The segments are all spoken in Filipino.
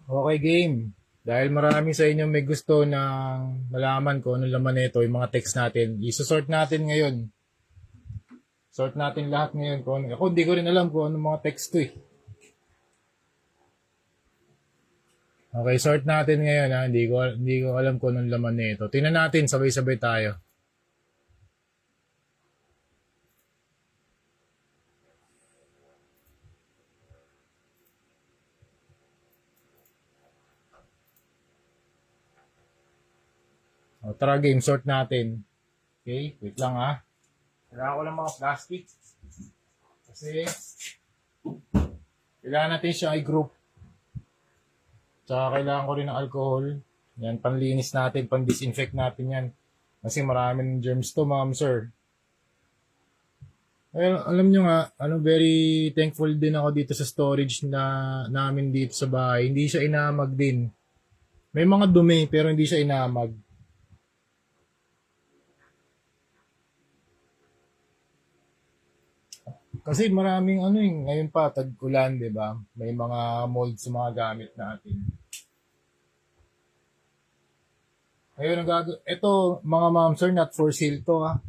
Okay, game. Dahil marami sa inyo may gusto ng malaman ko anong laman nito, yung mga text natin. Isosort natin ngayon. Sort natin lahat ngayon. Ako hindi ko rin alam kung anong mga text to eh. Okay, sort natin ngayon ha. Hindi ko alam kung anong laman nito. Tingnan natin, sabay-sabay tayo. O, tara game, sort natin. Okay, wait lang ha. Kailangan ko lang mga plastic. Kasi kailangan natin siya i-group. Tsaka kailangan ko rin ng alcohol. Yan, panlinis natin, pan-disinfect natin yan. Kasi maraming germs to, ma'am, sir. Ay, alam nyo nga, very thankful din ako dito sa storage na namin dito sa bahay. Hindi siya inamag din. May mga dumi, pero hindi siya inamag. Kasi maraming ngayon pa, tag-ulan, di ba? May mga mold sa mga gamit natin. Ngayon, ito, mga ma'am, sir, not for sale to, ha?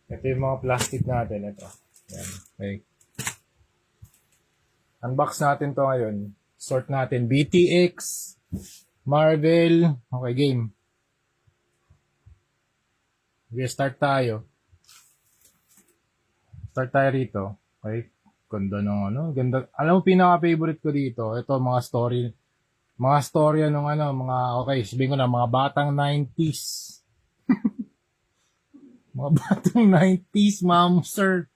Ito yung mga plastic natin, ito. Yan, okay. Unbox natin to ngayon. Sort natin BTX, Marvel. Okay, game. Okay, start tayo. Start tayo rito. Okay. Ganda ng ganda. Alam mo, pinaka-favorite ko dito, ito, mga story. Mga storya nung mga, okay, sabihin ko na, mga batang 90s. Mga batang 90s, ma'am, sir.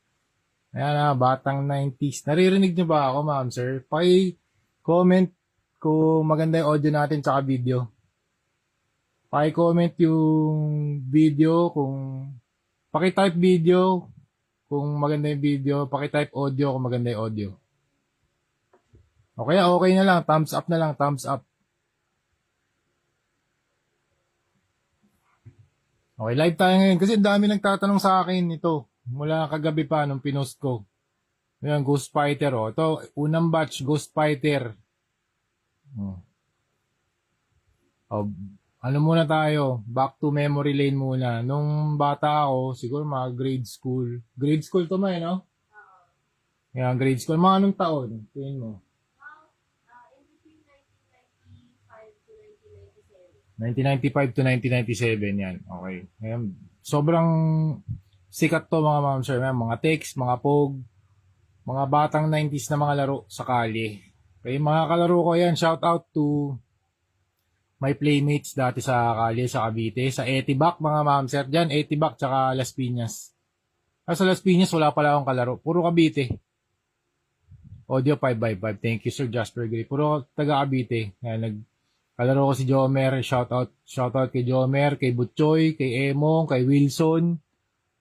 Ayan na, batang 90s. Naririnig niyo ba ako, ma'am, sir? Paki-comment kung maganda yung audio natin tsaka video. Paki-comment yung video paki-type video kung maganda yung video. Paki-type audio kung maganda yung audio. Okay, okay na lang. Thumbs up na lang. Thumbs up. Okay, live tayo ngayon. Kasi ang dami nagtatanong sa akin ito. Mula kagabi pa nung pinost ko. Ayan, Ghost Fighter. Oh. Ito, unang batch, Ghost Fighter. Oh. Oh, ano muna tayo? Back to memory lane muna. Nung bata ako, siguro mga grade school. Grade school to may, no? Ayan, grade school. Mga anong taon? Tingin mo? 1995 to 1997, yan. Okay. Ngayon, sobrang sikat to mga ma'am sir. Mga text, mga pog, mga batang 90s na mga laro sa kalye. Okay, mga kalaro ko yan. Shout out to my playmates dati sa kalye, sa Cavite. Sa Etibac, mga ma'am sir. Dyan, Etibac, tsaka Las Piñas. Sa Las Piñas, wala pala akong kalaro. Puro Cavite. Audio 5x5. Thank you, Sir Jasper Gray. Puro taga Cavite. Yan, kalaro ko si Jomer, shoutout kay Jomer, kay Butchoy, kay Emong, kay Wilson.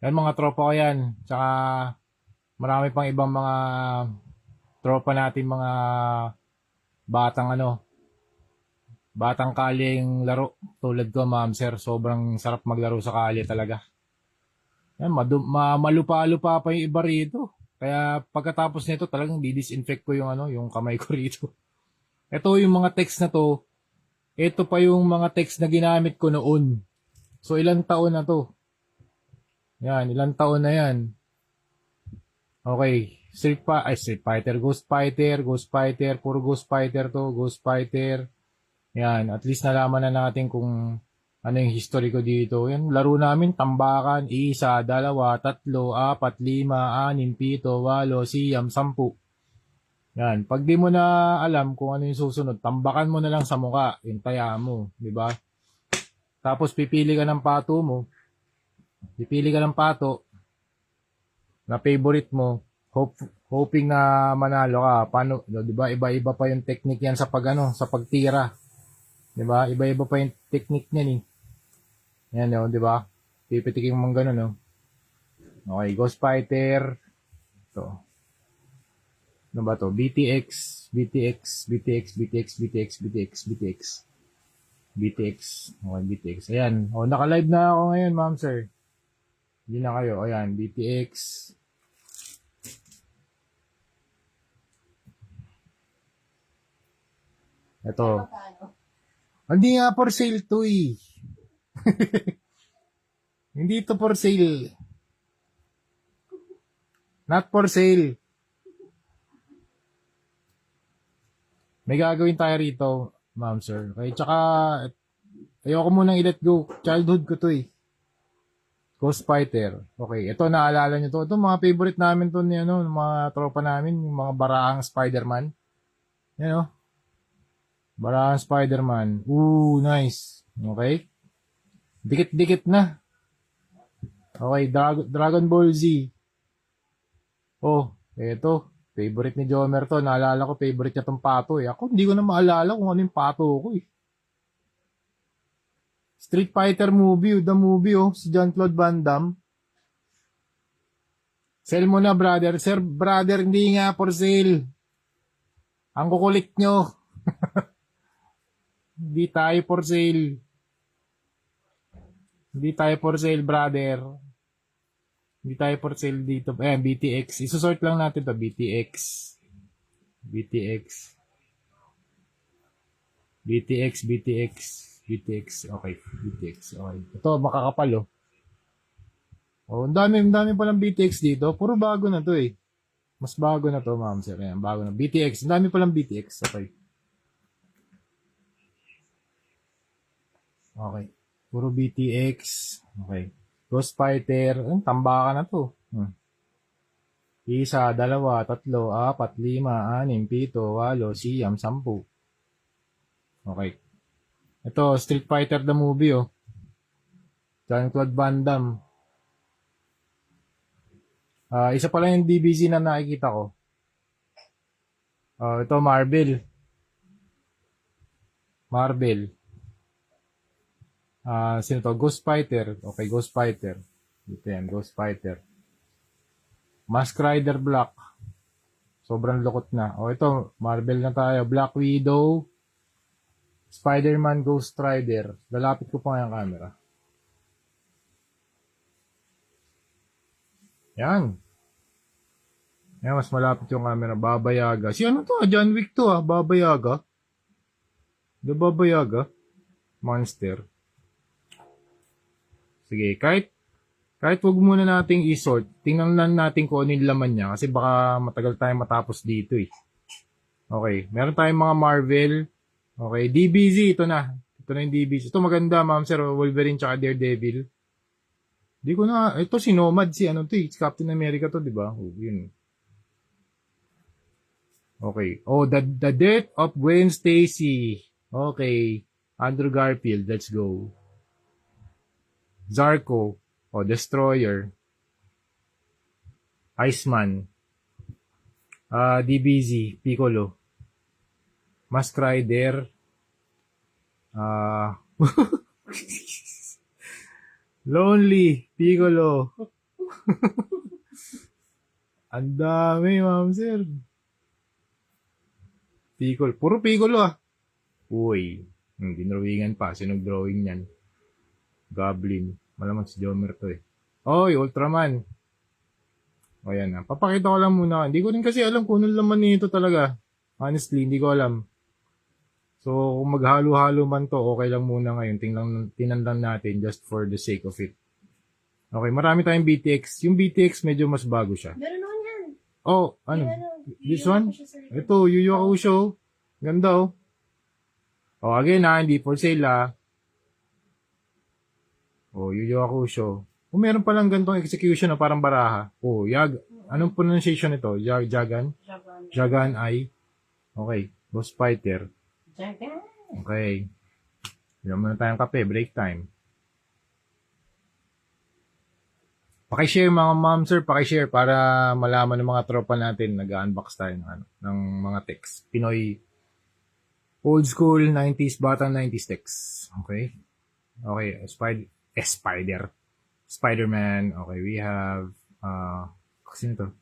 Yan, mga tropa ko yan. Tsaka marami pang ibang mga tropa natin, mga batang batang kalyeng laro. Tulad ko, ma'am sir, sobrang sarap maglaro sa kalye talaga. Yan, malupa-lupa pa yung iba rito. Kaya pagkatapos nito talagang didisinfect ko yung kamay ko rito. Ito yung mga text na to. Ito pa yung mga text na ginamit ko noon. So, ilang taon na to? Yan, ilang taon na yan. Okay. Street Fighter, Ghost Fighter, puro Ghost Fighter to, Ghost Fighter. Yan, at least nalaman na natin kung ano yung history ko dito. Yan, laro namin, tambakan, 1, 2, 3, 4, 5, 6, 7, 8, 9, 10. Yan, pag di mo na alam kung ano yung susunod, tambakan mo na lang sa muka, yung taya mo, di ba? Tapos pipili ka ng pato mo. Pipili ka ng pato na favorite mo, hoping na manalo ka. Paano, di ba? Iba-iba pa yung technique yan sa sa pagtira. Di ba? Iba-iba pa yung technique niyan eh. Yan, di ba? Pipitikin mo ganun, no? Okay, Ghost Fighter. Ito. Ano ba to? BTX. BTX. Okay, BTX. Ayan. O, naka-live na ako ngayon, ma'am, sir. Hindi na kayo. Ayan, BTX. Ito. Hindi nga for sale to eh. Hindi to for sale. Not for sale. May gagawin tayo rito, ma'am, sir. Okay, tsaka, ayoko munang i-let go. Childhood ko to eh. Ghost Fighter. Okay, ito naalala nyo to. Ito mga favorite namin to ni ano, ng mga tropa namin, yung mga baraang Spider-Man. Yan oh. Baraang Spider-Man. Ooh, nice. Okay. Dikit-dikit na. Okay, Dragon Ball Z. Oh, eto. Favorite ni Jomer to. Naalala ko, favorite niya tong pato eh. Ako, hindi ko na maalala kung ano yung pato ko eh. Street Fighter movie, the movie oh, si Jean-Claude Van Damme. Sell mo na, brother. Sir, brother, hindi nga for sale. Ang kukulit nyo. Hindi tayo for sale. Hindi tayo for sale, brother. Hindi tayo for sale dito. Ayan, BTX. Isusort lang natin to BTX. BTX. BTX, BTX. BTX. Okay, BTX. Okay. Ito, makakapal oh. Oh, ang dami palang BTX dito. Puro bago na to eh. Mas bago na to, ma'am sir. Ayan, bago na. BTX. Ang dami palang BTX. Okay. Okay. Puro BTX. Okay. Ghost Fighter. Tambakan na to. Isa, dalawa, tatlo, apat, lima, anim, pito, walo, siyam, sampu. Okay. Ito, Street Fighter the movie oh. Jean-Claude Van Damme. Isa pa lang yung DBZ na nakikita ko. Ito, Marvel. Sino to? Ghost Fighter. Okay, Ghost Fighter. Ito yan, Ghost Fighter. Mask Rider Black. Sobrang lukot na. Ito, Marvel na tayo. Black Widow. Spider-Man Ghost Rider. Lalapit ko pa nga yung camera. Yan. Yan, mas malapit yung camera. Baba Yaga. Si ano to? John Wick to Baba Yaga. The Baba Yaga. Monster. Sige, kahit wag muna nating i-sort, tingnan lang natin kung ano yung laman niya kasi baka matagal tayong matapos dito eh. Okay, meron tayong mga Marvel. Okay, DBZ, ito na. Ito na yung DBZ. Ito maganda, ma'am sir, Wolverine tsaka Daredevil. Di ko na, ito si Nomad, si ano to eh, Captain America to, di ba? Oh, yun. Okay. Oh, the Death of Gwen Stacy. Okay. Andrew Garfield, let's go. Zarko. Oh, Destroyer. Iceman. DBZ. Piccolo. Mask Rider. Lonely. Piccolo. Ang dami, ma'am sir. Piccolo. Puro Piccolo Uy. Dinrawingan pa. Sinong drawing yan? Goblin. Malamang si Jomer to eh. Oy, Ultraman. O yan na. Papakita ko lang muna. Hindi ko rin kasi alam kung anong laman nito talaga. Honestly, hindi ko alam. So, kung maghalo-halo man to, okay lang muna ngayon. Tinandan natin just for the sake of it. Okay, marami tayong BTX. Yung BTX medyo mas bago siya. Meron naman yan. Oh, ano? This one? Siya, Ito, Yu Yu Hakusho. Ganda oh. Oh, again hindi for sale Oh, Yu Yu Hakusho. Oh, meron palang gantong execution na parang baraha. Oh, anong pronunciation nito? Jagan? Jagan ay. Okay. Ghost Fighter. Jagan. Okay. Bigyan muna tayong kape. Break time. Pakishare mga ma'am sir. Pakishare para malaman ng mga tropa natin. Nag-unbox tayo ng mga text. Pinoy old school 90s, batang 90s text. Okay. Okay. Spider-Man. Okay, we have kasi nito.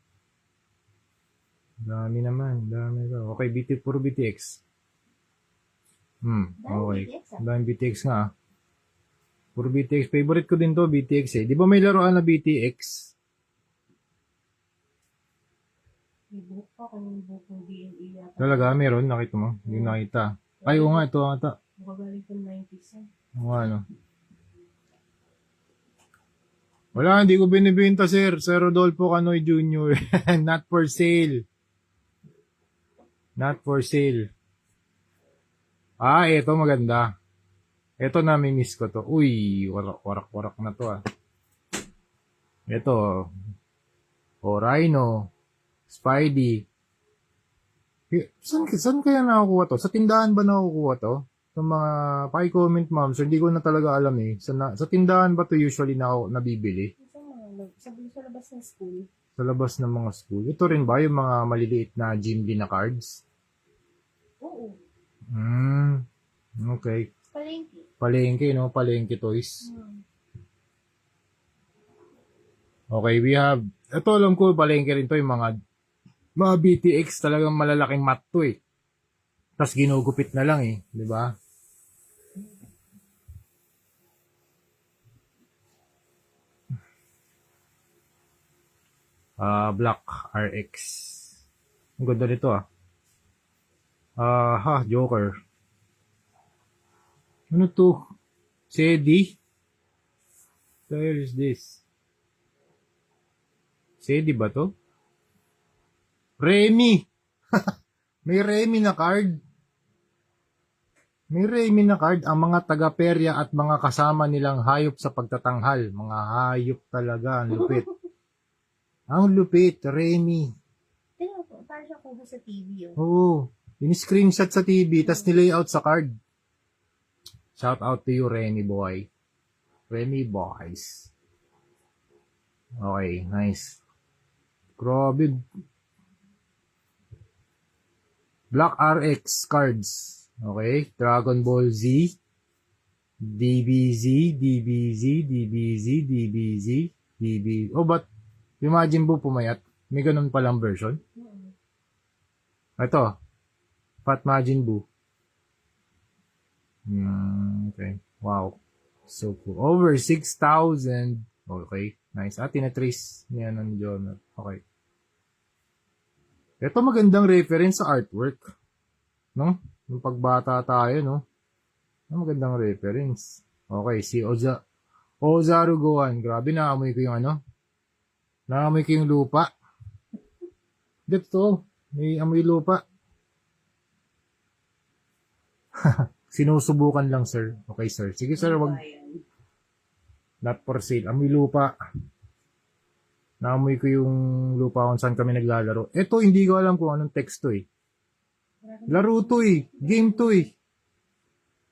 Dami naman, dami to. Okay, puro BTX. Okay. BTX, Ang daming BTX nga. Puro BTX. Favorite ko din to, BTX eh. Di ba may laruan na BTX? May buhok pa kung buhok ng DNA yata. Talaga, meron. Nakita mo? Hindi ko nakita. Ay, oo nga. Ito ata. Makagaling ng 90s yan. Oo nga, ano. Wala, hindi ko binibenta, sir. Sir Rodolfo Canoy Jr. Not for sale. Not for sale. Ah, ito maganda. Ito nami-miss ko to. Uy, warak na to ah. Ito. O, Rhino. Spidey. Saan kaya nakukuha to? Sa tindahan ba nakukuha to? Sa mga, paki-comment ma'am. So, hindi ko na talaga alam eh. Sa tindahan ba to usually nabibili? Sa labas ng school. Sa labas ng mga school. Ito rin ba yung mga maliliit na Gymby na cards? Oo. Okay. Palengke. Palengke, no? Palengke toys. Okay, we have, ito alam ko, palengke rin to yung mga BTX, talagang malalaking mat to eh. Tapos ginugupit na lang eh, di ba? Black RX. Ang ganda nito ah. Joker. Ano to? Sedi? What the hell is this? Sedi ba to? Remy! May Remy na card. May Remy na card ang mga taga-perya at mga kasama nilang hayop sa pagtatanghal. Mga hayop talaga. Ang lupit. Ang lupit. Remy. Tingnan po, parang siya kuha sa TV yun. Oo. In-screenshot sa TV, tas nilayout sa card. Shout out to you, Remy boy. Remy boys. Okay, nice. Grabe. Black RX cards. Okay, Dragon Ball Z. DBZ, DBZ, DBZ, DBZ, DBZ. Oh, but Imagine Buu pumayat. May ganun palang version. Ito. Fat Majin Buu. Okay. Wow. So cool. Over 6,000. Okay. Nice. Tinatrace niya ng John. Okay. Ito magandang reference sa artwork. No? Yung pagbata tayo, no? Magandang reference. Okay. Si Ozaru Gohan. Grabe, naamoy ko yung ano. Naamoy ko yung lupa. Dito. May amoy lupa. Sinusubukan lang, sir. Okay, sir. Sige, sir. Wag. Not for sale. Amoy lupa. Naamoy ko yung lupa kung saan kami naglalaro. Ito, hindi ko alam kung anong text to eh. Laro to eh. Game to eh.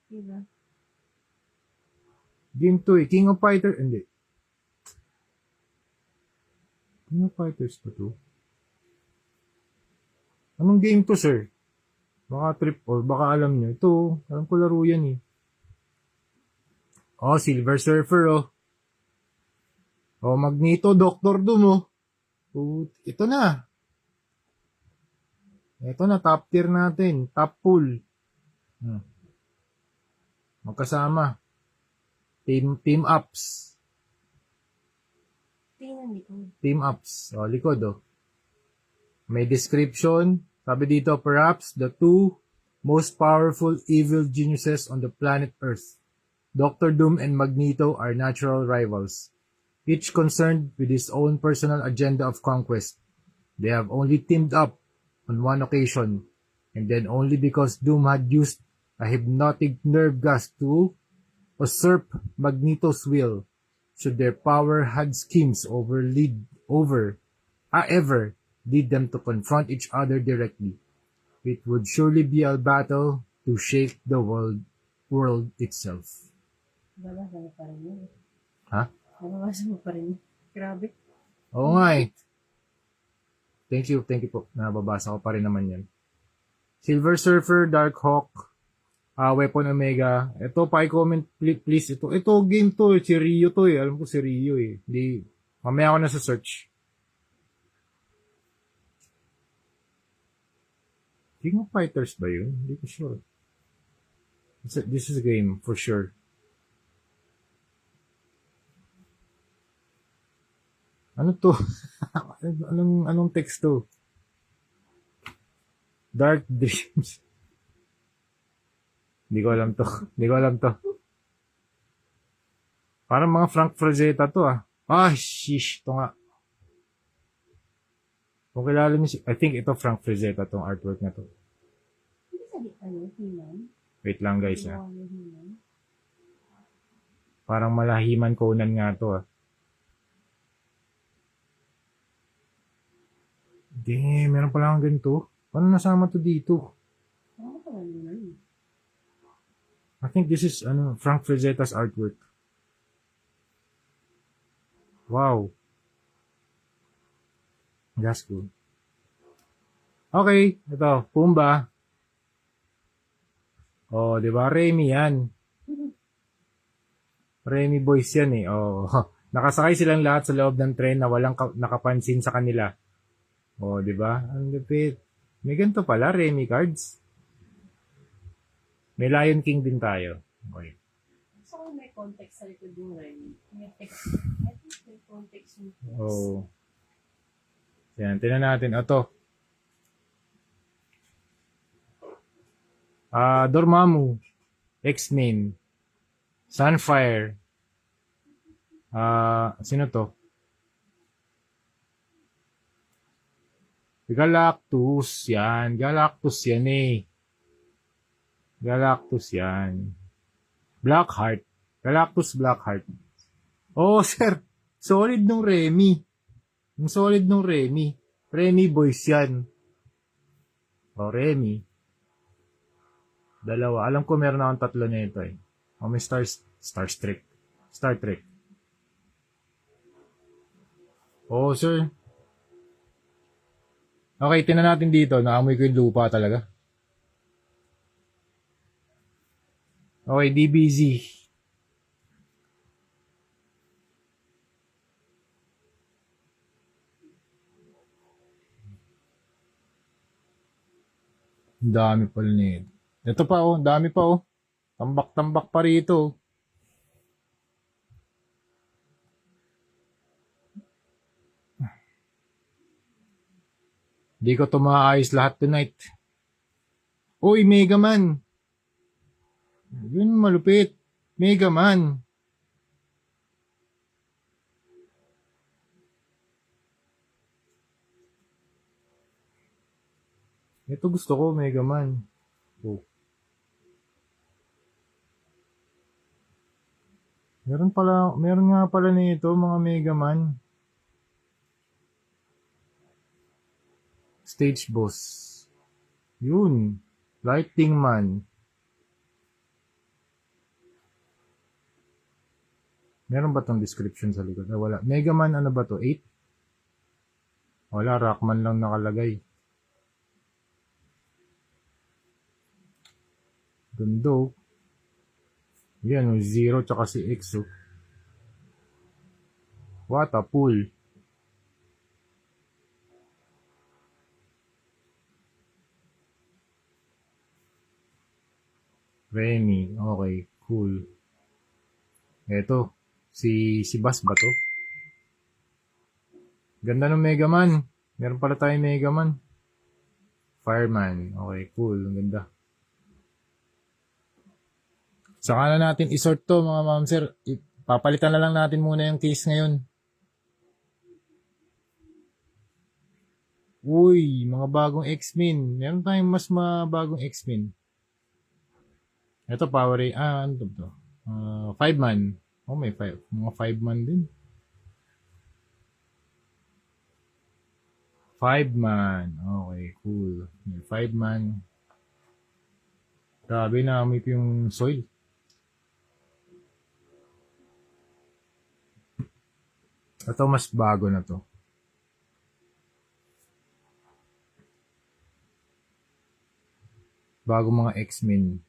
Diba? Game to eh. King of Fighters. Hindi. King of Fighters pa to? Anong game to, sir? Baka trip or baka alam nyo. Ito, alam ko laro yan eh. Oh, Silver Surfer oh. Oh, Magneto, Doctor Doom oh. Ito na. Ito na, top tier natin. Top pool. Magkasama. Team ups. Tingnan likod. Team ups. Oh, likod oh. May description. Sabi dito, perhaps the two most powerful evil geniuses on the planet Earth, Doctor Doom and Magneto, are natural rivals, each concerned with his own personal agenda of conquest. They have only teamed up on one occasion, and then only because Doom had used a hypnotic nerve gas to usurp Magneto's will. Should their power had schemes ever lead them to confront each other directly, it would surely be a battle to shake the world itself. Babasa mo pa rin yun. Ha? Babasa mo pa rin. Grabe. Oo nga eh. Thank you po. Nababasa ko pa rin naman yan. Silver Surfer, Dark Hawk, Weapon Omega. Ito, pa-comment please. Ito game to. Si Rio to eh. Alam ko si Rio eh. Mamaya ako na sa search. King of Fighters ba yun? Hindi ko sure. This is a game, for sure. Ano to? Anong text to? Dark Dreams. Hindi ko alam to. Hindi ko alam to. Parang mga Frank Frazetta to ah. Ah, shish. Ito nga. Kung kilala niyo I think ito Frank Frazetta tong artwork na to. Hindi sa di Himan. Wait lang guys ah. Gawa ng Himan. Parang Malahiman Conan nga to ah. Damn, meron pala akong ganito. Paano nasama to dito? Ano pa lang yun? I think this is Frank Frazetta's artwork. Wow. That's cool. Okay, ito, Pumba. Oh, 'di ba? Remy 'yan. Remy boys 'yan eh. Oh, nakasakay silang lahat sa loob ng tren na walang nakapansin sa kanila. Oh, 'di ba? Ang lupit. May ganito pala, Remy cards. May Lion King din tayo. Okay. So, may context sa likod yung Remy. May text. At least may context yung text. Oh. Yan, tingnan natin. Ito. Dormammu. X-Men. Sunfire. Sino to? Galactus. Yan. Galactus yan eh. Galactus yan. Blackheart. Galactus Blackheart. Oh, sir. Solid nung Remy. Yung solid nung Remy. Remy boys yan. O, Remy. Dalawa. Alam ko meron akong tatlo na ito eh. O, may Star Trek. Star Trek. Oh, sir. Okay, tinan natin dito. Naamoy ko yung lupa talaga. Okay, DBZ. Ang dami pala nito. Ito pa oh, dami pa oh. Tambak-tambak pa rito. Hindi ko to maayos lahat tonight. Uy, Mega Man. Yun malupit. Mega Man. Ito gusto ko, Mega Man. Oh. Meron nga pala nito mga Mega Man. Stage boss. Yun. Lightning Man. Meron ba tong description sa likod? Wala. Mega Man ano ba to? 8? Wala. Rockman lang nakalagay. Gundo. Yan. 0 tsaka si X. Oh. What a pool. Remy. Okay. Cool. Eto. Si Bass ba to? Ganda ng Mega Man. Meron pala tayong Mega Man. Fireman. Okay, cool. Ang ganda. Saka na natin isort to mga ma'am sir. Papalitan na lang natin muna yung case ngayon. Uy, mga bagong X-Men. Meron tayong mas mabagong X-Men. Ito, Power Rangers. Ano to? 5-man. Oh, may 5. Mga 5-man din. 5-man. Okay, cool. May 5-man. Grabe, naamoy ko yung soil. Ito, mas bago na to. Bago mga X-Men.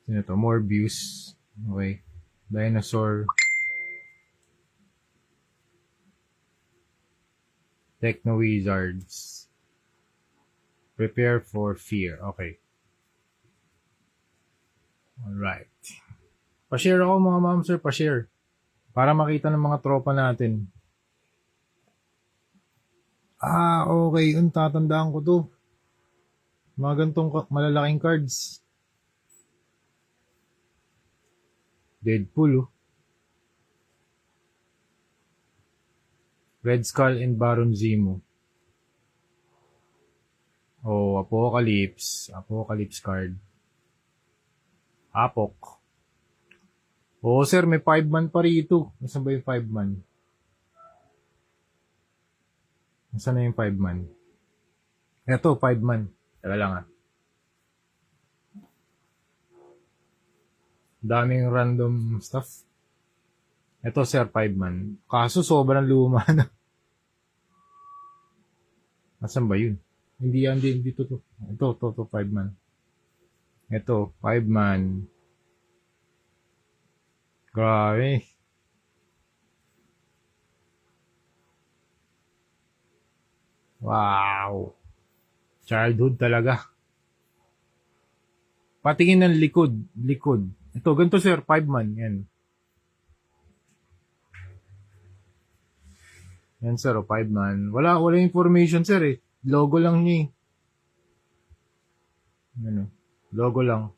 Sino to? Morbius. Okay. Dinosaur. Techno Wizards. Prepare for fear. Okay. Alright. Pa-share ako mga ma'am sir, pa-share. Para makita ng mga tropa natin. Okay. Tatandaan ko to. Mga gantong malalaking cards. Deadpool, oh. Red Skull and Baron Zemo. Oh, Apocalypse. Apocalypse card. Apok. Oh, sir, may 5-man pa rito. Nasaan ba yung 5-man? Nasaan na yung 5-man? Eto, 5-man. Teka lang ah. Daming random stuff. Eto, sir, 5-man. Kaso, sobrang luma na. Nasaan ba yun? Hindi yan din dito to. Ito, 5-man. Ito, 5-man. Grabe. Wow. Childhood talaga. Patingin ng likod. Likod. Ito, ganito sir, 5-man. Yan. Yan sir, 5-man. Wala information sir eh. Logo lang niya eh. Ano? Logo lang.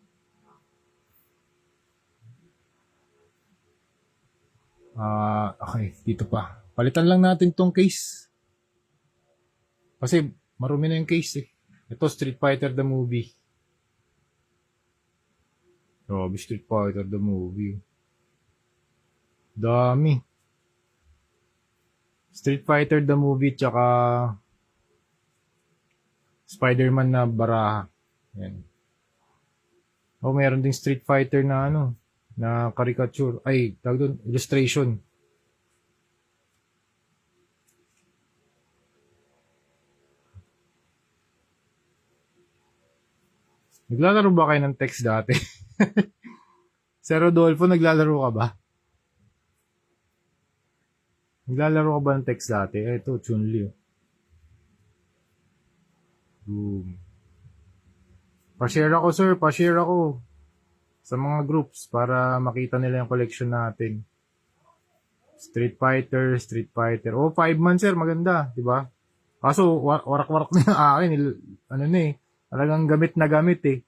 Okay, dito pa. Palitan lang natin tong case. Kasi marumi na yung case eh. Ito, Street Fighter the movie. Grabe, Street Fighter the movie. Dami. Street Fighter the movie tsaka Spider-Man na baraha. Yan. Oh, meron ding Street Fighter na ano, na caricature. Ay, tawag doon, illustration. Naglalaro ba kayo ng text dati? Sir Rodolfo, naglalaro ka ba? Naglalaro ka ba ng text dati? Ito, Chun-Li. Boom. Pa-share ako, sir. Pa-share ako sa mga groups para makita nila yung collection natin. Street Fighter. Oh, 5-man, sir. Maganda, di ba? Kaso, warak-warak na yung akin. Ano na eh. Talagang gamit na gamit eh.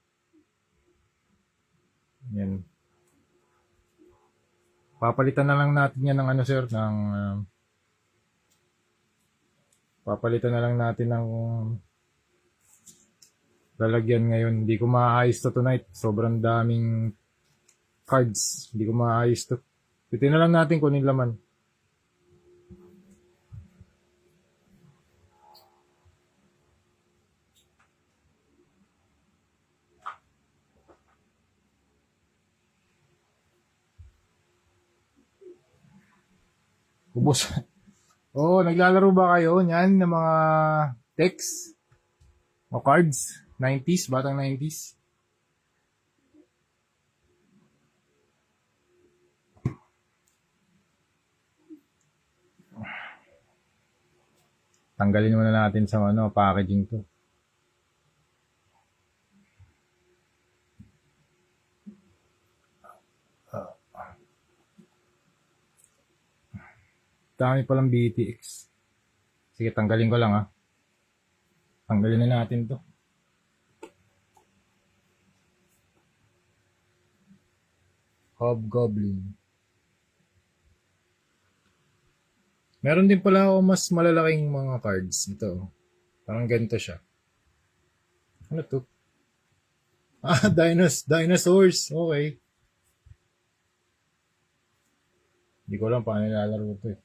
Yan. Papalitan na lang natin yan ng ano, sir, ng papalitan na lang natin ng lalagyan ngayon. Hindi ko maayos to tonight. Sobrang daming cards. Hindi ko maayos to. Titignan na lang natin kung ano yung laman. Ubos. Oh, naglalaro ba kayo niyan ng mga text o cards? 90s, batang 90s. Tanggalin muna natin sa ano, packaging to. Dami palang BTX. Sige, tanggalin ko lang ah. Tanggalin na natin to. Hobgoblin. Meron din pala ako mas malalaking mga cards. Ito. Parang ganito siya. Ano to? Dinosaurs. Okay. Hindi ko alam paano nilalaro ito eh.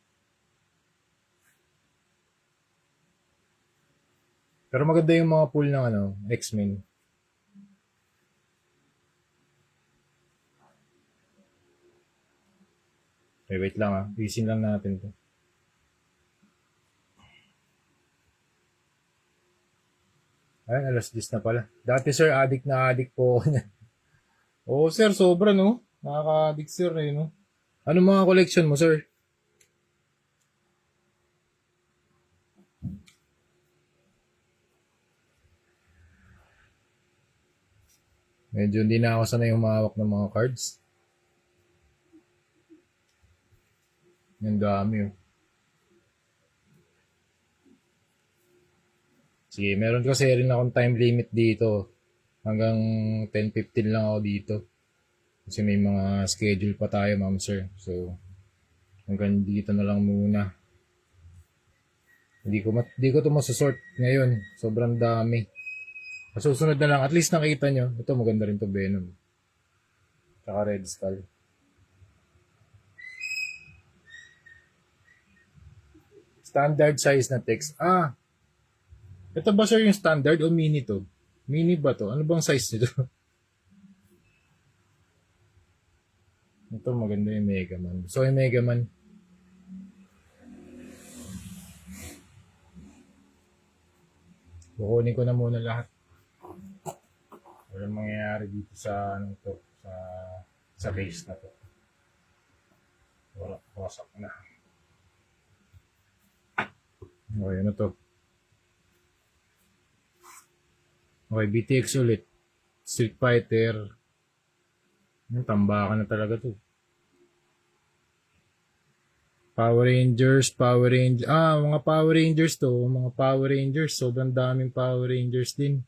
Pero maganda yung mga pool ng ano, X-Men. Okay, wait lang ah. Isin lang natin to. Ay, alas 10 na pala. Dati sir, addict na addict po ako niyan. Oo sir, sobra no. Nakaka-addict sir eh no. Ano mga collection mo sir? Medyo hindi na ako sanay humawak ng mga cards. Ang dami oh. Sige, meron kasi rin akong time limit dito. Hanggang 10:15 lang ako dito. Kasi may mga schedule pa tayo, ma'am sir. So, hanggang dito na lang muna. Hindi ko to masasort ngayon. Sobrang dami. Masusunod na lang. At least nakita nyo. Ito maganda rin to Venom. Tsaka Red Skull. Standard size na text. Ah, ito ba sir yung standard o mini to? Mini ba to? Ano bang size nito? Ito maganda yung Mega Man. So yung Mega Man. Kukunin ko na muna lahat. Walang mangyayari dito sa ano to, sa base na to. Wala, wasak na. Okay, ano to? Okay, BTX ulit. Street Fighter. Yung tambakan na talaga to. Power Rangers. Mga Power Rangers to. Mga Power Rangers. Sobrang daming Power Rangers din.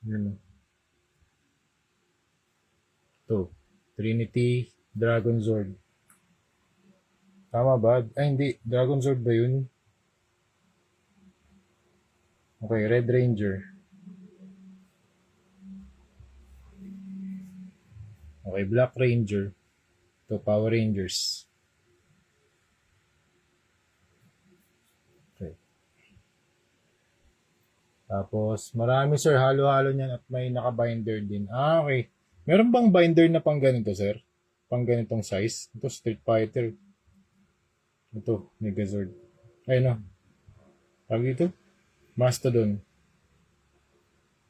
Yun. To. Trinity. Dragon Zord. Tama ba? Ay, hindi. Dragon Zord ba yun? Okay, Red Ranger. Okay, Black Ranger. To Power Rangers. Okay. Tapos, marami sir, halo-halo niyan at may naka-binder din. Ah, okay. Meron bang binder na pang ganito, sir? Pang ganitong size? Ito, Street Fighter. Ito, Megazord. Ay, no. Tawag dito? Mastodon.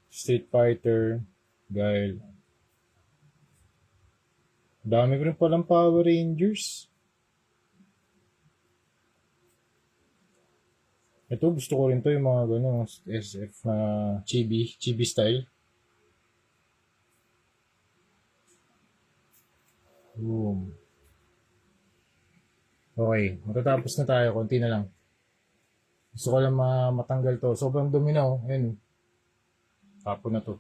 Street Fighter. Guile. Dami ko rin palang Power Rangers. Ito, gusto ko rin to yung mga gano'n, SF na chibi style. Boom. Okay, matatapos na tayo, konti na lang. Gusto ko lang matanggal to. Sobrang dumi na oh. Ayun. Tapon na to.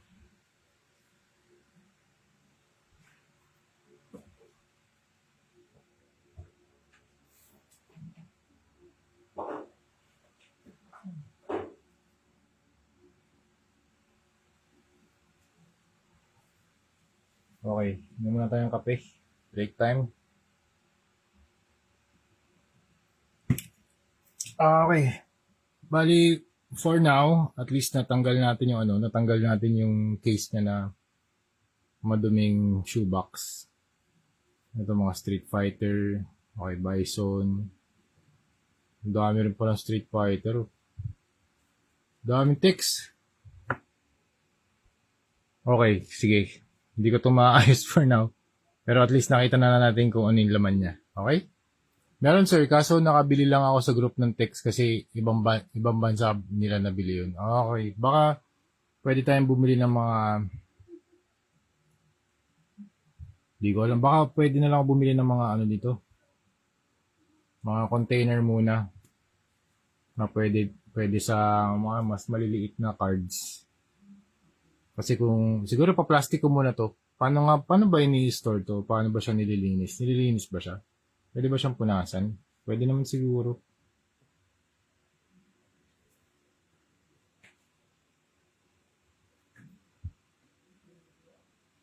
Okay, inom muna tayong kape. Break time. Okay. Bali, for now, at least natanggal natin yung case niya na maduming shoebox. Ito mga Street Fighter, okay, Bison. Ang dami rin palang Street Fighter. Daming text. Okay, sige. Hindi ko ito maayos for now. Pero at least nakita na natin kung ano yung laman niya. Okay? Meron sir, kaso nakabili lang ako sa group ng text kasi ibang bansa nila nabili yun. Okay, baka pwede tayong bumili ng mga... Di ko alam, baka pwede na lang ako bumili ng mga ano dito. Mga container muna. Na pwede sa mga mas maliliit na cards. Kasi kung, siguro pa plastic ko muna to. Paano ba ini-store to? Paano ba siya nililinis? Nililinis ba siya? Pwede ba siyang punasan? Pwede naman siguro.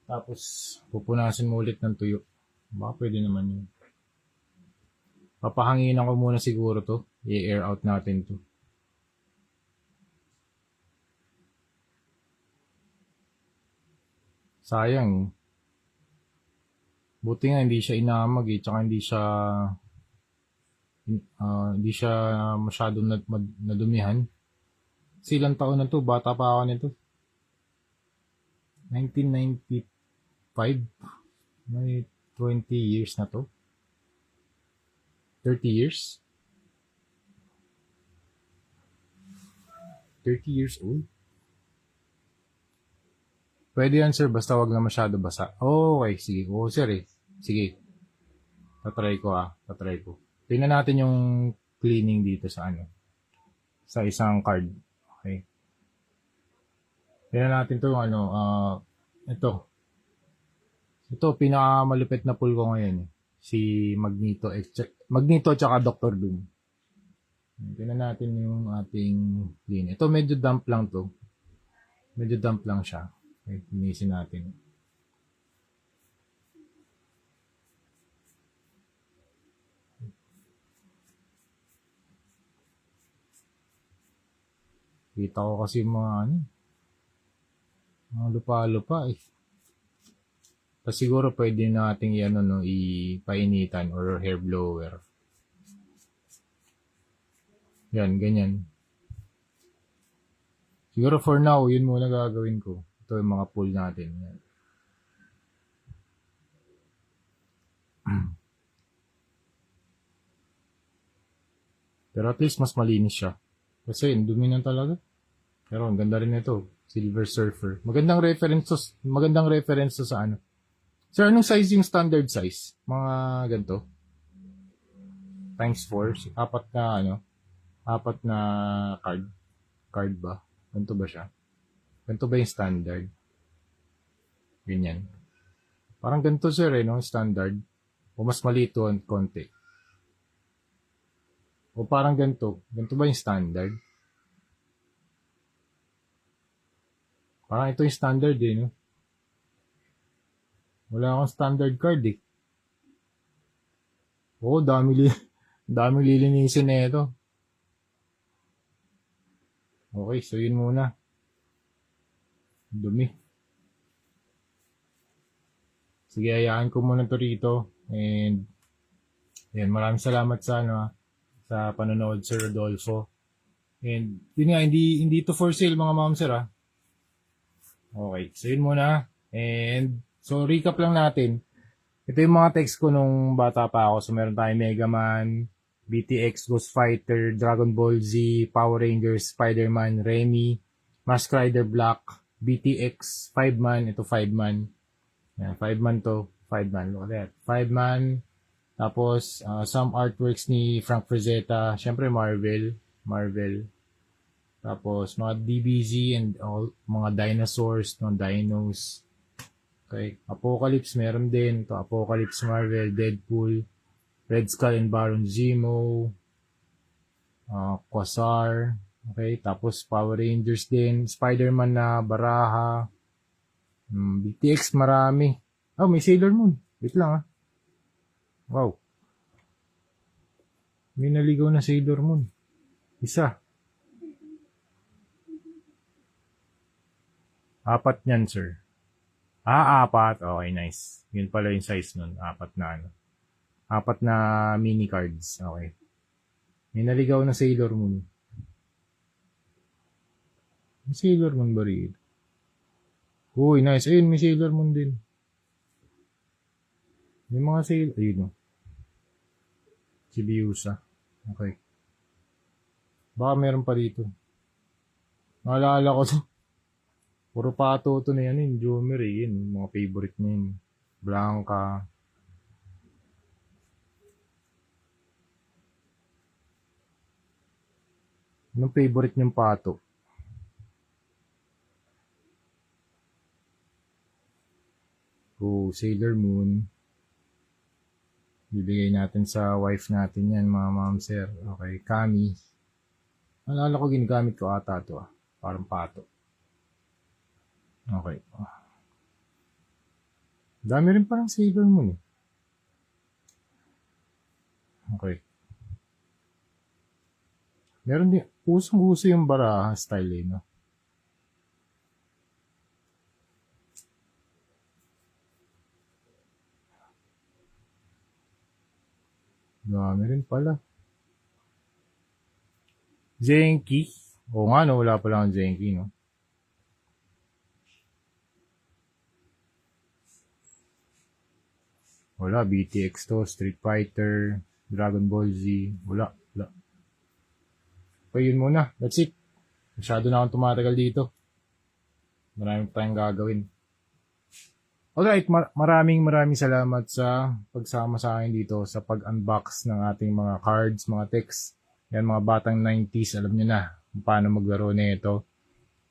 Tapos, pupunasin mo ulit ng tuyo. Baka pwede naman yun. Papahanginan ko muna siguro to. I-air out natin to. Sayang. Buti nga hindi siya inamag eh. Tsaka hindi siya masyadong nadumihan. Kasi ilang taon na to. Bata pa ako nito. 1995. May 20 years na to. 30 years. 30 years old. Pwede yan, sir. Basta wag na masyado basa. Okay, sige. Oo, sir eh. Sige. Tatry ko Tatry ko. Tingnan natin yung cleaning dito sa ano. Sa isang card. Okay. Tingnan natin to ano. Ito. Ito, pinakamalupit na pool ko ngayon. Si Magneto. Magneto tsaka Dr. Doom. Tingnan natin yung ating clean. Ito medyo damp lang to. Medyo damp lang siya. Okay, linisin natin. Kita ko kasi mga ano, mga lupa-lupa eh. Tapos siguro pwede nating yan, no, ipainitan or hair blower. Yan, ganyan. Siguro for now, yun muna gagawin ko. Ito yung mga pool natin. Yan. Pero at least mas malinis siya. Kasi dumi na talaga. Pero ang ganda rin ito. Silver Surfer. Magandang reference to sa ano. Sir, anong size yung standard size? Mga ganito? Times 4. Apat na card. Card ba? Ganito ba siya? Ganito ba yung standard? Ganyan. Parang ganito sir no? Standard. O mas maliit to konti. O parang ganito. Ganito ba yung standard? Parang ito yung standard no? Wala akong standard card Oo, dami lilinisin na ito. Okay, so yun muna. Dumi. Sige, hayaan ko muna to rito. And, yan, maraming salamat sa panonood, Sir Rodolfo. And, yun nga, hindi to for sale, mga ma'am, sir, Okay, so yun muna. And, so recap lang natin. Ito yung mga text ko nung bata pa ako. So, meron tayong Mega Man, BTX, Ghost Fighter, Dragon Ball Z, Power Rangers, Spider-Man, Remy, Mask Rider Black, BTX, 5-man. Ito 5-man. Yan, 5-man to. 5-man. Look at that. 5-man. Tapos, some artworks ni Frank Frazetta. Siyempre, Marvel. Tapos, mga DBZ and all, mga dinosaurs, no, dinos. Okay. Apocalypse, meron din. Ito, Apocalypse, Marvel, Deadpool, Red Skull and Baron Zemo, Quasar, okay, tapos Power Rangers din, Spider-Man na baraha, BTX marami. Oh, may Sailor Moon. Wait lang Wow. May naligaw na Sailor Moon. Isa. 4 niyan, sir. 4. Okay, nice. Yun pala yung size nun. 4 na 4 na mini cards. Okay. May naligaw na Sailor Moon. May Sailor Moon ba rin? Uy, nice. Ayun, may Sailor Moon din. May mga Sailor. Ayun, Chibiusa. Okay. Baka meron pa dito. Naalala ko to. Puro pato to na yan. Yung Jomer yun. Mga favorite niya yun. Blanca. Anong favorite niyong pato? Sailor Moon. Bibigay natin sa wife natin yan, mga ma'am, sir. Okay, Kami. Alala ko, ginagamit ko ata ito Parang pato. Okay. Dami rin parang Sailor Moon Okay. Meron din, usong-uso yung baraha style no? Dami rin pala. Zenki. Oo nga, no? Wala pala ang Zenki, no? Wala. BTX to, Street Fighter, Dragon Ball Z. Wala. Okay, yun muna. That's it. Masyado na akong tumatagal dito. Marami tayong gagawin. Alright, maraming salamat sa pagsama sa akin dito sa pag-unbox ng ating mga cards, mga texts. Yan, mga batang 90s, alam nyo na kung paano maglaro na ito.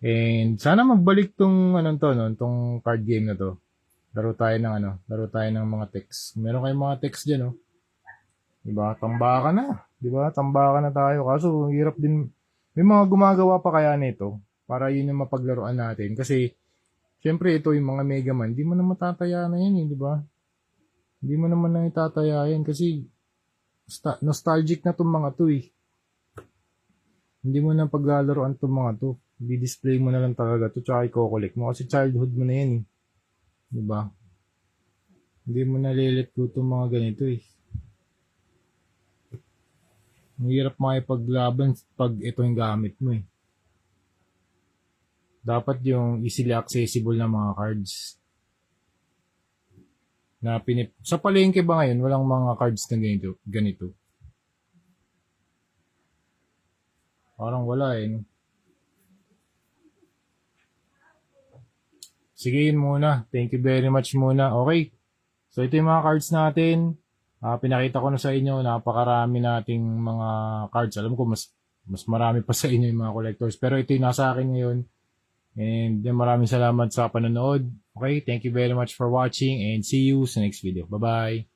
And sana magbalik tong anong to, no, tong card game na to. Laro tayo ng mga texts. Meron kayong mga texts diyan, no? Diba? Tambakan na. Diba? Tambakan na tayo. Kaso, hirap din. May mga gumagawa pa kaya nito para yun yung mapaglaruan natin. Kasi, syempre, ito yung mga Mega Man. Hindi mo na matataya na yan, di ba? Hindi mo naman na itataya yan kasi nostalgic na itong mga to, eh. Hindi mo na paglalaroan itong mga to. Di-display mo na lang talaga to tsaka i-collect mo. Kasi childhood mo na yan, eh. Di ba? Hindi mo na lilet ko itong mga ganito, eh. Ang hirap makipaglaban pag ito yung gamit mo, eh. Dapat yung easily accessible na mga cards. Sa palengke ba ngayon, walang mga cards na ganito? Parang wala, eh. No? Sige, yun muna. Thank you very much muna. Okay. So, ito yung mga cards natin. Pinakita ko na sa inyo, napakarami nating mga cards. Alam ko, mas marami pa sa inyo yung mga collectors. Pero ito yung nasa akin ngayon. And maraming salamat sa panonood. Okay, thank you very much for watching and see you sa next video. Bye-bye!